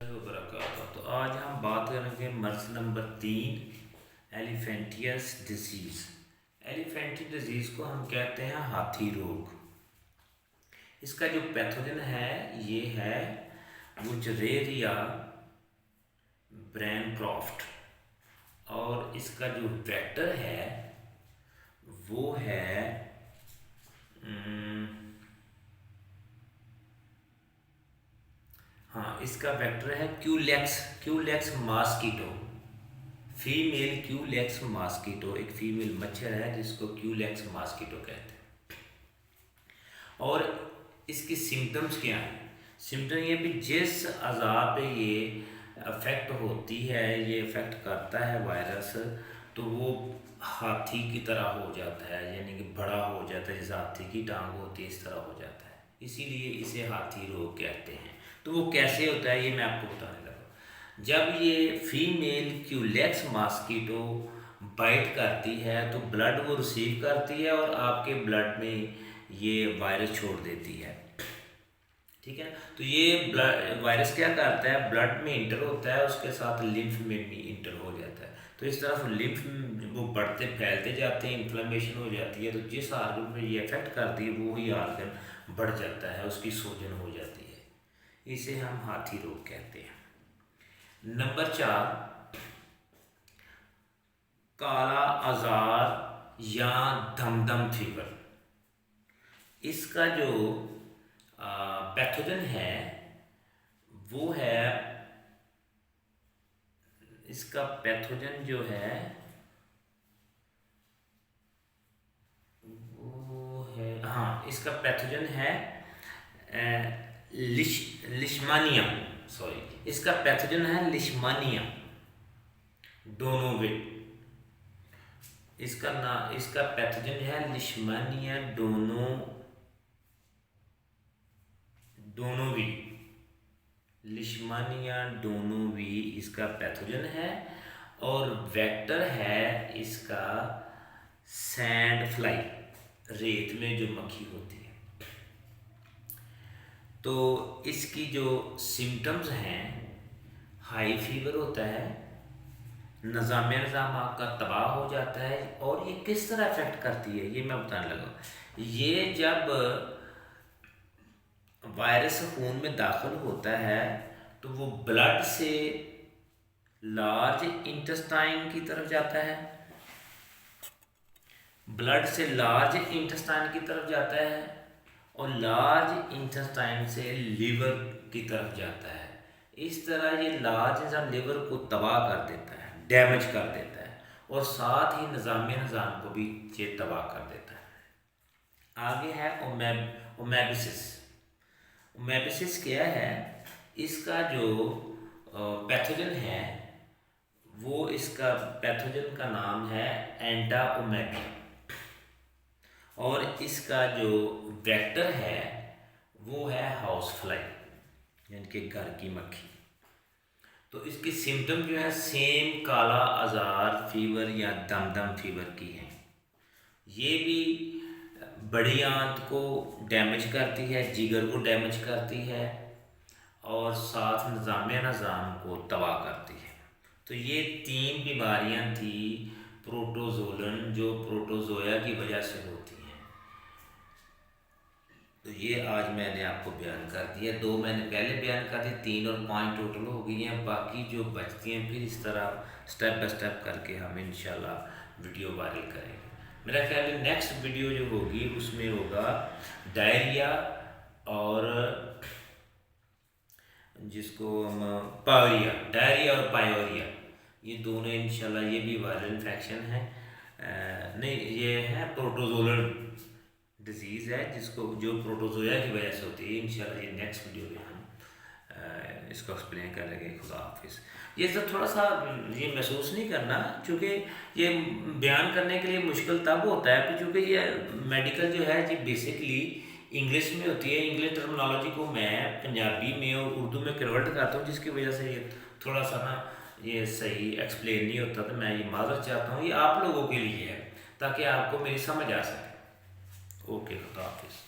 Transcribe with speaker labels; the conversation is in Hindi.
Speaker 1: वबरकातुहू। तो आज हम बात करेंगे मर्ज नंबर 3, एलिफेंटियस डिजीज़। एलिफेंटी डिजीज़ को हम कहते हैं हाथी रोग। इसका जो पैथोजन है ये है वुचरेरिया ब्रैनक्रॉफ्ट, और इसका जो वेक्टर है वो है इसका वेक्टर है Culex mosquito. Female Culex mosquito, एक फीमेल मच्छर है जिसको क्यूलेक्स मॉस्किटो कहते हैं। और इसकी सिम्टम्स क्या हैं? सिम्टम ये भी जिस अज़ा पे ये अफेक्ट होती है, ये अफेक्ट करता है वायरस, तो वो हाथी की तरह हो जाता है, यानी कि बड़ा हो जाता है, जैसे हाथी की टांग होती है इस तरह हो जाता है। इसीलिए इसे हाथी रोग कहते हैं। तो वो कैसे होता है ये मैं आपको बताने लगा। जब ये फीमेल क्यूलेक्स मॉस्किटो बाइट करती है तो ब्लड वो रिसीव करती है और आपके ब्लड में ये वायरस छोड़ देती है, ठीक है। तो ये वायरस क्या करता है, ब्लड में इंटर होता है, उसके साथ लिम्फ में भी इंटर हो जाता है। तो इस तरफ लिम्फ वो बढ़ते फैलते जाते हैं, इन्फ्लेमेशन हो जाती है। तो जिस आर्गन में ये इफेक्ट करती है वो ही आर्गन बढ़ जाता है, उसकी सूजन हो जाती है। इसे हम हाथी रोग कहते हैं। नंबर 4, काला आजार या धमदम फीवर। इसका जो पैथोजन है वो है, इसका पैथोजन जो है वो है, इसका पैथोजन है लिशमानिया, सॉरी, इसका पैथोजन है लिशमानिया डोनोवे। इसका पैथोजन है लिशमानिया डोनोवी। लिशमानिया डोनोवी इसका पैथोजन है, और वेक्टर है इसका सैंड फ्लाई, रेत में जो मक्खी होती है। तो इसकी जो सिम्टम्स हैं, हाई फीवर होता है, निज़ाम आपका तबाह हो जाता है। और ये किस तरह इफेक्ट करती है ये मैं बताने लगा। ये जब वायरस खून में दाखिल होता है तो वो ब्लड से लार्ज इंटेस्टाइन की तरफ जाता है, ब्लड से लार्ज इंटेस्टाइन की तरफ जाता है, और लार्ज इंटेस्टाइन से लिवर की तरफ जाता है। इस तरह ये लार्ज लिवर को तबाह कर देता है, डैमेज कर देता है, और साथ ही निज़ाम को भी ये तबाह कर देता है। आगे है ओमेबिसिस। ओमेबिसिस क्या है? इसका जो पैथोजन है वो, इसका पैथोजन का नाम है एंटाओमेबी, और इसका जो वेक्टर है वो है हाउस फ्लाई, यानी कि घर की मक्खी। तो इसकी सिम्टम जो है सेम काला आजार फीवर या दमदम फीवर की है। ये भी बड़ी आंत को डैमेज करती है, जिगर को डैमेज करती है, और साथ निज़ाम को तबाह करती है। तो ये 3 बीमारियां थी प्रोटोजोलन, जो प्रोटोजोया की वजह से होती हैं। तो ये आज मैंने आपको बयान कर दिया। 2 मैंने पहले बयान कर दिए, 3 और 5 टोटल हो गई हैं। बाकी जो बचती हैं फिर इस तरह स्टेप बाय स्टेप करके हम इंशाल्लाह वीडियो वायरल करेंगे। मेरा ख्याल है नेक्स्ट वीडियो जो होगी उसमें होगा डायरिया, और जिसको हम डायरिया और पायोरिया, ये दोनों इंशाल्लाह, ये भी वायरल इन्फेक्शन है। नहीं, ये है प्रोटोजोलर डिजीज़ है, जिसको जो प्रोटोजोया की वजह से होती है। इंशाल्लाह ये नेक्स्ट वीडियो में हम इसको एक्सप्लेन करेंगे। खुदा हाफिज़। ये सब थोड़ा सा ये महसूस नहीं करना, क्योंकि ये बयान करने के लिए मुश्किल तब होता है क्योंकि ये मेडिकल जो है जी बेसिकली इंग्लिश में होती है। इंग्लिश टर्मिनोलॉजी को मैं पंजाबी में और उर्दू में कन्वर्ट करता हूँ, जिसकी वजह से ये थोड़ा सा ना ये सही एक्सप्लेन नहीं होता। तो मैं ये माज़रत चाहता हूँ, ये आप लोगों के लिए है ताकि आपको मेरी समझ आ सके। ओके, खुदा हाफिज़।